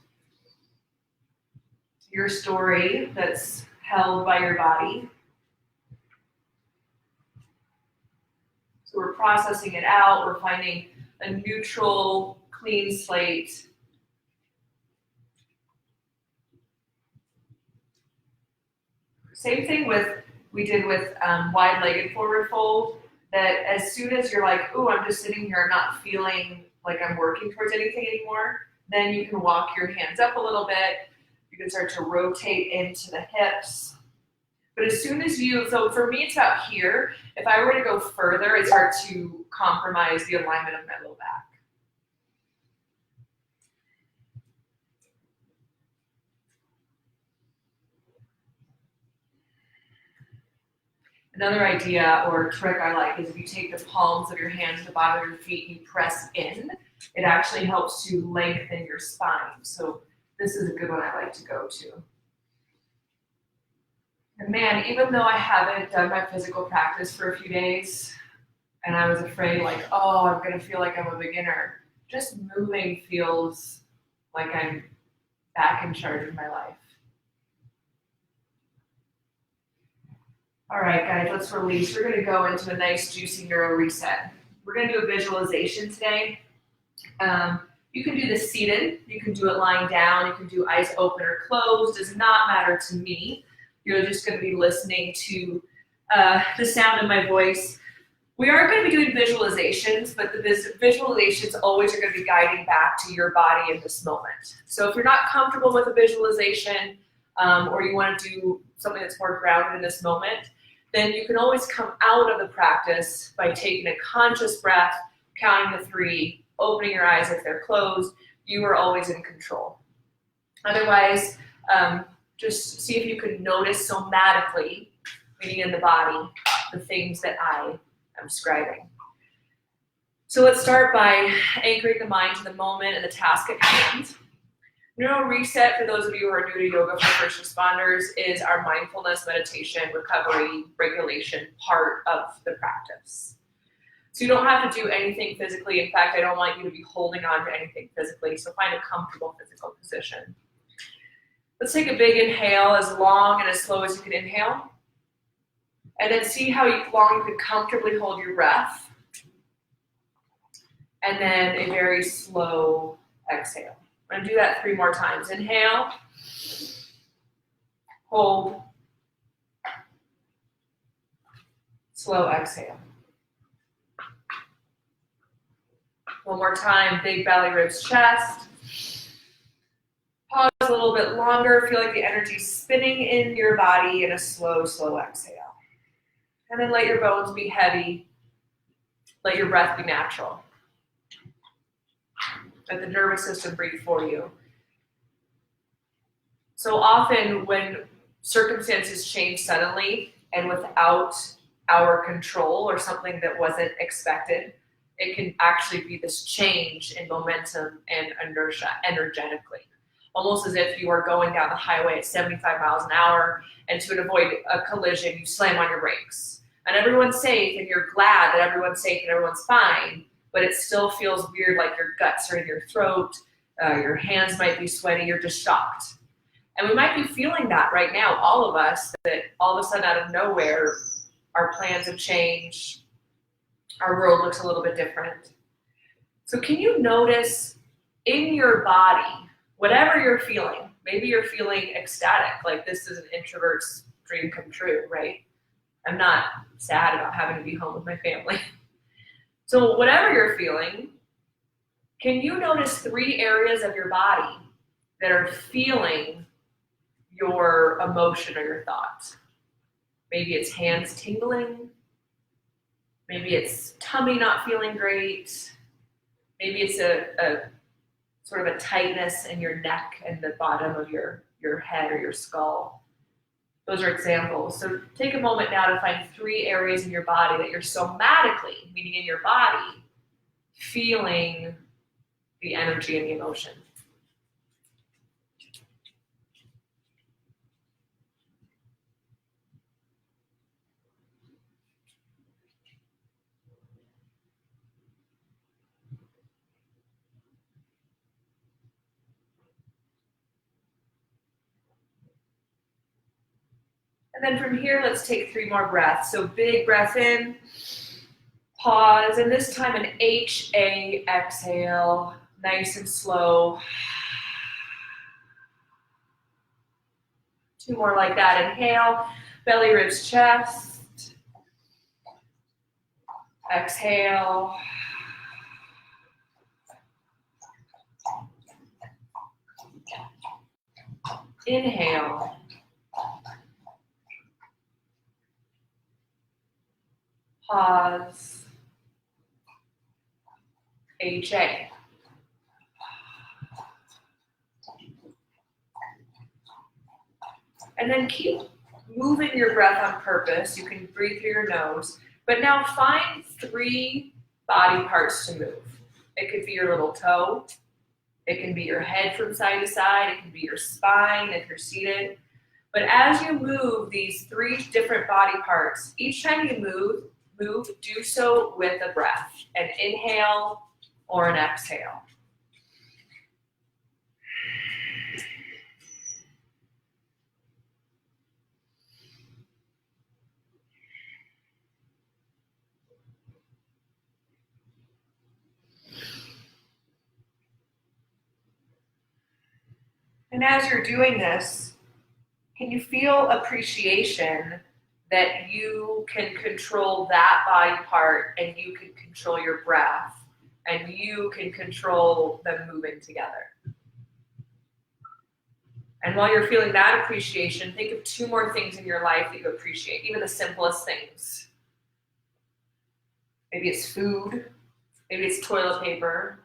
S1: your story that's held by your body. So we're processing it out. We're finding a neutral, clean slate. Same thing we did with wide-legged forward fold, that as soon as you're like, ooh, I'm just sitting here, I'm not feeling like I'm working towards anything anymore, then you can walk your hands up a little bit. You can start to rotate into the hips. But as soon as so for me, it's about here. If I were to go further, it starts to compromise the alignment of my low back. Another idea or trick I like is if you take the palms of your hands to the bottom of your feet and you press in, it actually helps to lengthen your spine. So this is a good one I like to go to. And man, even though I haven't done my physical practice for a few days, and I was afraid like, oh, I'm gonna feel like I'm a beginner, just moving feels like I'm back in charge of my life. All right, guys, let's release. We're gonna go into a nice juicy neuro reset. We're gonna do a visualization today. You can do this seated, you can do it lying down, you can do eyes open or closed, does not matter to me. You're just going to be listening to the sound of my voice. We are going to be doing visualizations, but the visualizations always are going to be guiding back to your body in this moment. So if you're not comfortable with a visualization, or you want to do something that's more grounded in this moment, then you can always come out of the practice by taking a conscious breath, counting to 3, opening your eyes if they're closed. You are always in control. Otherwise, just see if you can notice somatically, meaning in the body, the things that I am describing. So let's start by anchoring the mind to the moment and the task at hand. Neuro reset, for those of you who are new to yoga for first responders, is our mindfulness, meditation, recovery, regulation part of the practice. So you don't have to do anything physically. In fact, I don't want you to be holding on to anything physically, so find a comfortable physical position. Let's take a big inhale, as long and as slow as you can inhale. And then see how long you can comfortably hold your breath. And then a very slow exhale. I'm going to do that 3 more times. Inhale, hold, slow exhale. One more time, big belly, ribs, chest. Pause a little bit longer. Feel like the energy's spinning in your body in a slow, slow exhale. And then let your bones be heavy. Let your breath be natural. Let the nervous system breathe for you. So often when circumstances change suddenly and without our control or something that wasn't expected, it can actually be this change in momentum and inertia energetically. Almost as if you are going down the highway at 75 miles an hour, and to avoid a collision, you slam on your brakes. And everyone's safe, and you're glad that everyone's safe and everyone's fine, but it still feels weird, like your guts are in your throat, your hands might be sweaty, you're just shocked. And we might be feeling that right now, all of us, that all of a sudden out of nowhere, our plans have changed, our world looks a little bit different. So can you notice in your body, whatever you're feeling, maybe you're feeling ecstatic, like this is an introvert's dream come true, right? I'm not sad about having to be home with my family. So whatever you're feeling, can you notice 3 areas of your body that are feeling your emotion or your thought? Maybe it's hands tingling. Maybe it's tummy not feeling great. Maybe it's a sort of a tightness in your neck and the bottom of your head or your skull. Those are examples. So take a moment now to find 3 areas in your body that you're somatically, meaning in your body, feeling the energy and the emotion. And then from here, let's take 3 more breaths. So big breath in, pause, and this time an HA exhale, nice and slow. 2 more like that. Inhale, belly, ribs, chest. Exhale. Inhale. Pause. HA. And then keep moving your breath on purpose. You can breathe through your nose. But now find 3 body parts to move. It could be your little toe. It can be your head from side to side. It can be your spine if you're seated. But as you move these 3 different body parts, each time you move, do so with a breath, an inhale or an exhale. And as you're doing this, can you feel appreciation that you can control that body part and you can control your breath and you can control them moving together? And while you're feeling that appreciation, think of 2 more things in your life that you appreciate, even the simplest things. Maybe it's food, maybe it's toilet paper.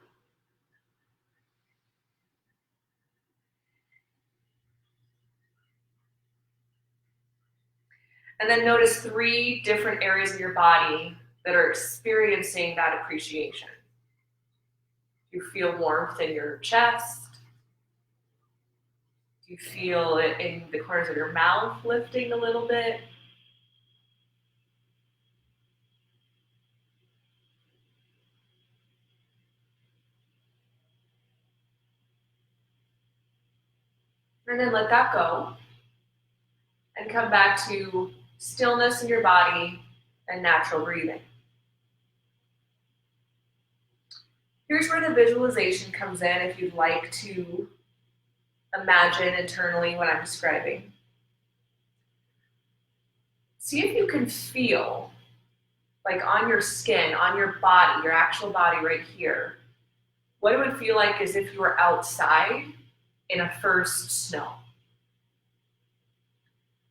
S1: And then notice 3 different areas of your body that are experiencing that appreciation. You feel warmth in your chest. You feel it in the corners of your mouth lifting a little bit. And then let that go. And come back to stillness in your body and natural breathing. Here's where the visualization comes in if you'd like to imagine internally what I'm describing. See if you can feel, like on your skin, on your body, your actual body right here, what it would feel like as if you were outside in a first snow.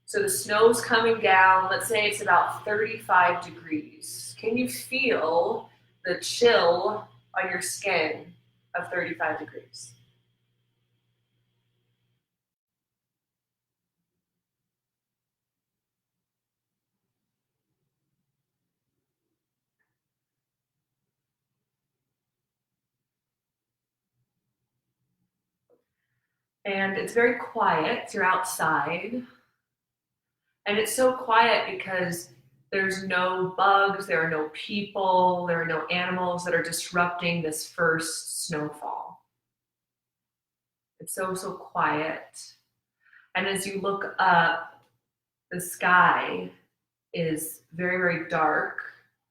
S1: So the snow's coming down, let's say it's about 35 degrees. Can you feel the chill on your skin of 35 degrees? And it's very quiet, you're outside. And it's so quiet because there's no bugs, there are no people, there are no animals that are disrupting this first snowfall. It's so quiet. And as you look up, the sky is very dark,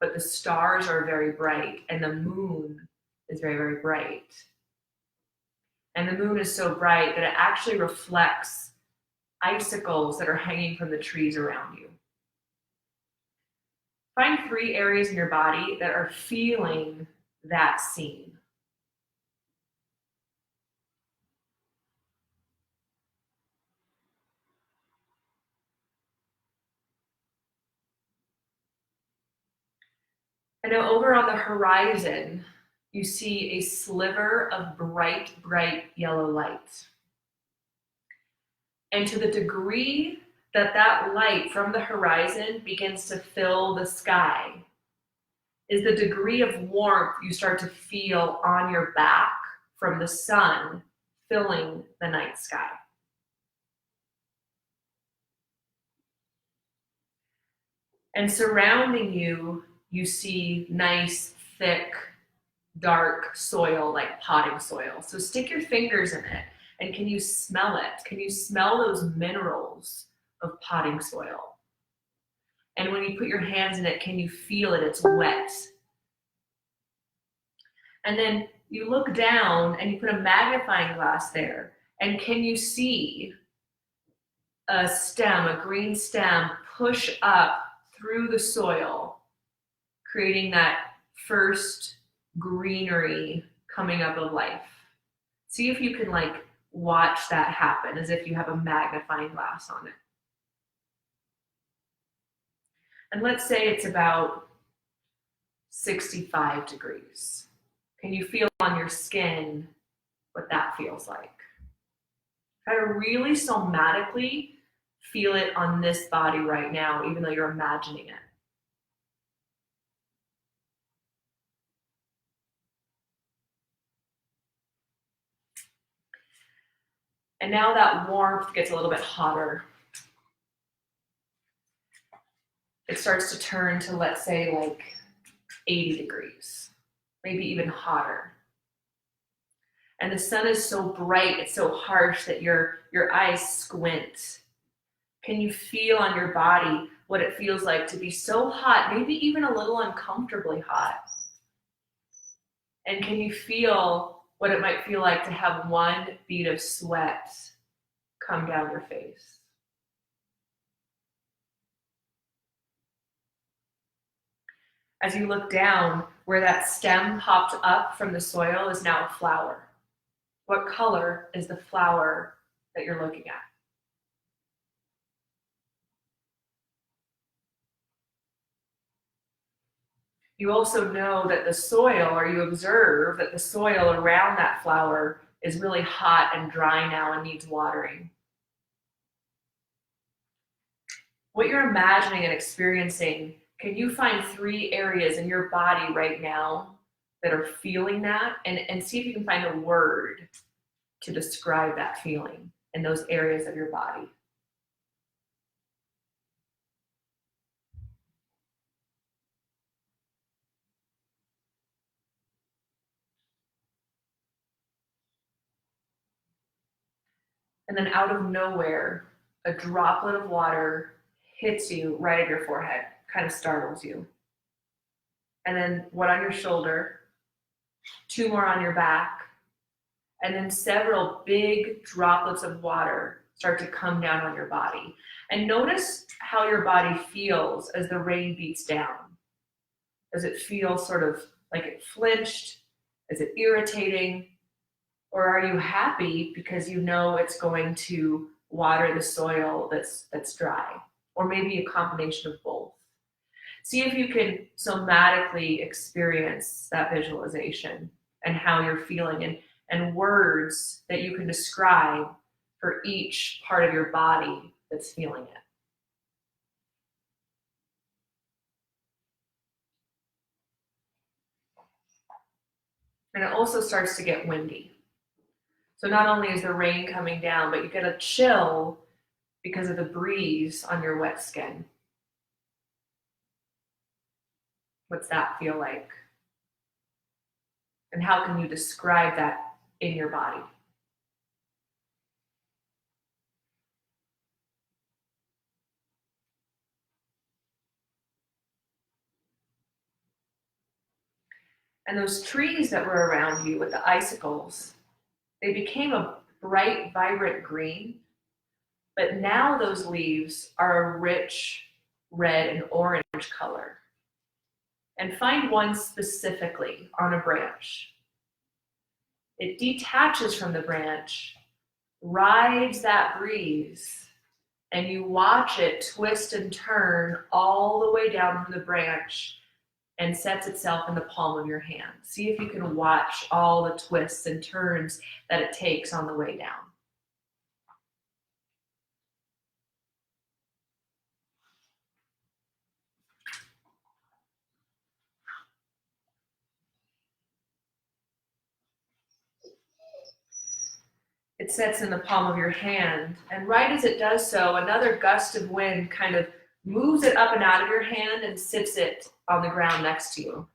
S1: but the stars are very bright, and the moon is very bright. And the moon is so bright that it actually reflects icicles that are hanging from the trees around you. Find 3 areas in your body that are feeling that scene. And now over on the horizon, you see a sliver of bright yellow light. And to the degree that that light from the horizon begins to fill the sky is the degree of warmth you start to feel on your back from the sun filling the night sky. And surrounding you, you see nice, thick, dark soil, like potting soil. So stick your fingers in it, and can you smell it? Can you smell those minerals of potting soil? And when you put your hands in it, can you feel it? It's wet. And then you look down and you put a magnifying glass there, and can you see a stem, a green stem, push up through the soil, creating that first greenery coming up of life? See if you can watch that happen as if you have a magnifying glass on it. And let's say it's about 65 degrees. Can you feel on your skin what that feels like? Try to really somatically feel it on this body right now, even though you're imagining it. And now that warmth gets a little bit hotter. It starts to turn to, let's say, 80 degrees, maybe even hotter. And the sun is so bright, it's so harsh that your eyes squint. Can you feel on your body what it feels like to be so hot, maybe even a little uncomfortably hot? And can you feel what it might feel like to have one bead of sweat come down your face. As you look down, where that stem popped up from the soil is now a flower. What color is the flower that you're looking at? You also know that the soil, or you observe that the soil around that flower is really hot and dry now and needs watering. What you're imagining and experiencing, can you find 3 areas in your body right now that are feeling that? And see if you can find a word to describe that feeling in those areas of your body. And then out of nowhere, a droplet of water hits you right at your forehead, kind of startles you. And then one on your shoulder, 2 more on your back, and then several big droplets of water start to come down on your body. And notice how your body feels as the rain beats down. Does it feel sort of like it flinched? Is it irritating? Or are you happy because you know it's going to water the soil that's dry? Or maybe a combination of both. See if you can somatically experience that visualization and how you're feeling, and words that you can describe for each part of your body that's feeling it. And it also starts to get windy. So not only is the rain coming down, but you get a chill because of the breeze on your wet skin. What's that feel like? And how can you describe that in your body? And those trees that were around you with the icicles, they became a bright, vibrant green, but now those leaves are a rich red and orange color. And find one specifically on a branch. It detaches from the branch, rides that breeze, and you watch it twist and turn all the way down from the branch and sets itself in the palm of your hand. See if you can watch all the twists and turns that it takes on the way down. It sets in the palm of your hand, and right as it does so, another gust of wind kind of moves it up and out of your hand and sits it on the ground next to you,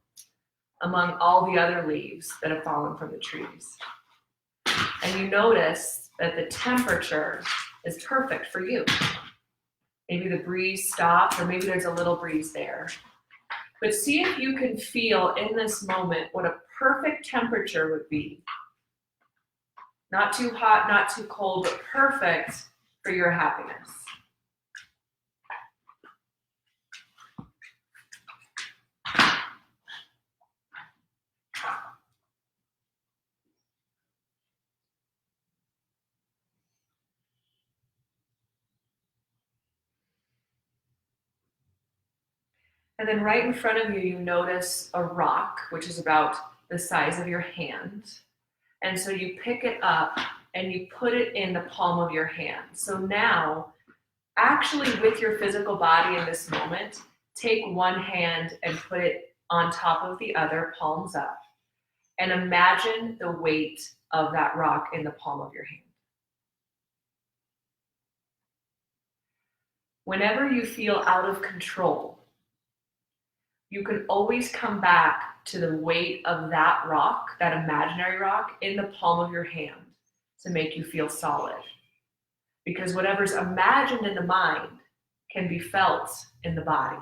S1: among all the other leaves that have fallen from the trees. And you notice that the temperature is perfect for you. Maybe the breeze stopped, or maybe there's a little breeze there. But see if you can feel in this moment what a perfect temperature would be. Not too hot, not too cold, but perfect for your happiness. And then right in front of you, you notice a rock, which is about the size of your hand. And so you pick it up and you put it in the palm of your hand. So now, actually with your physical body in this moment, take one hand and put it on top of the other, palms up. And imagine the weight of that rock in the palm of your hand. Whenever you feel out of control, you can always come back to the weight of that rock, that imaginary rock, in the palm of your hand to make you feel solid. Because whatever's imagined in the mind can be felt in the body.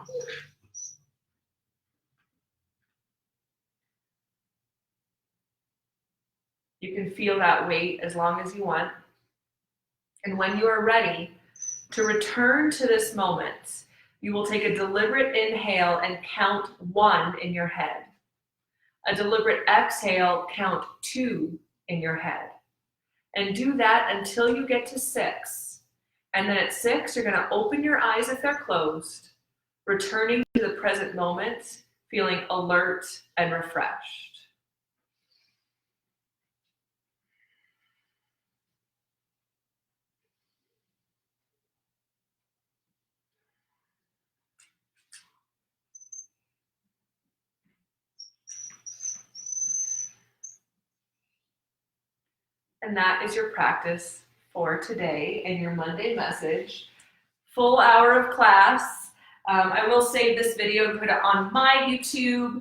S1: You can feel that weight as long as you want. And when you are ready to return to this moment, you will take a deliberate inhale and count 1 in your head. A deliberate exhale, count 2 in your head. And do that until you get to 6. And then at 6, you're going to open your eyes if they're closed, returning to the present moment, feeling alert and refreshed. And that is your practice for today and your Monday message. Full hour of class. I will save this video and put it on my YouTube.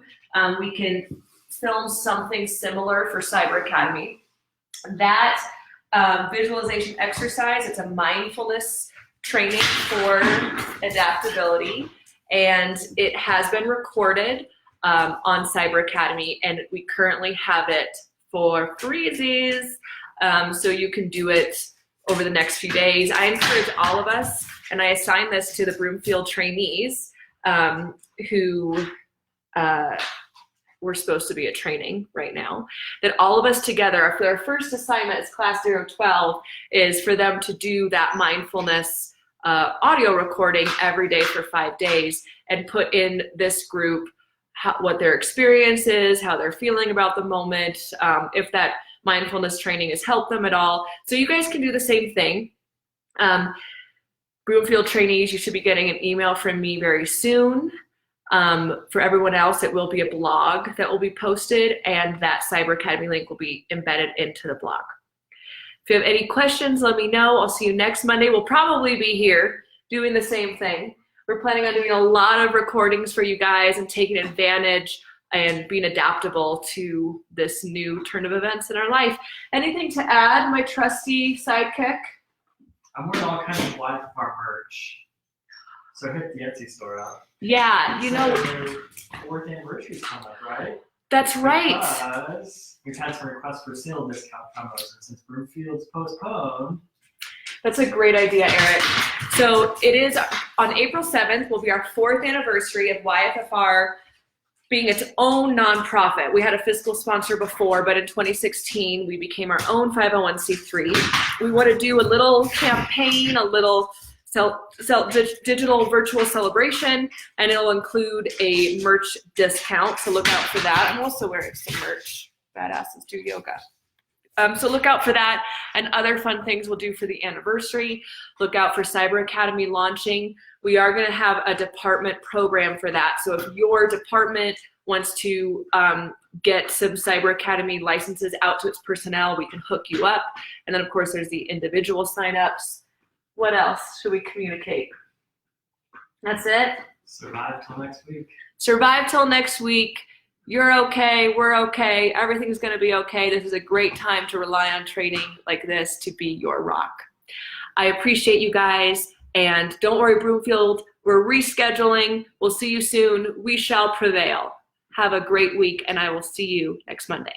S1: We can film something similar for Cyber Academy. That visualization exercise, it's a mindfulness training for adaptability, and it has been recorded on Cyber Academy, and we currently have it for freezies. So you can do it over the next few days. I encourage all of us, and I assign this to the Broomfield trainees who we're supposed to be at training right now, that all of us together, for our first assignment as class 012, is for them to do that mindfulness audio recording every day for 5 days and put in this group what their experience is, how they're feeling about the moment, if that mindfulness training has helped them at all. So you guys can do the same thing. Broomfield trainees, you should be getting an email from me very soon. For everyone else, it will be a blog that will be posted, and that Cyber Academy link will be embedded into the blog. If you have any questions, let me know. I'll see you next Monday. We'll probably be here doing the same thing. We're planning on doing a lot of recordings for you guys and taking advantage and being adaptable to this new turn of events in our life. Anything to add, my trusty sidekick?
S2: I'm wearing all kinds of live farm merch. So hit the Etsy store up.
S1: Yeah, you know.
S2: So 4th anniversary's coming up, right?
S1: That's right.
S2: Because we've had some requests for sale discount promos, and since Broomfield's postponed.
S1: That's a great idea, Eric. So it is on April 7th will be our 4th anniversary of YFFR being its own nonprofit. We had a fiscal sponsor before, but in 2016, we became our own 501c3. We want to do a little campaign, a little digital virtual celebration, and it'll include a merch discount, so look out for that. I'm also wearing some merch. Badasses do yoga. So look out for that and other fun things we'll do for the anniversary. Look out for Cyber Academy launching. We are going to have a department program for that. So if your department wants to get some Cyber Academy licenses out to its personnel, we can hook you up. And then, of course, there's the individual signups. What else should we communicate? That's it?
S2: Survive till next week.
S1: Survive till next week. You're okay, we're okay, everything's gonna be okay. This is a great time to rely on training like this to be your rock. I appreciate you guys, and don't worry, Broomfield, we're rescheduling. We'll see you soon. We shall prevail. Have a great week, and I will see you next Monday.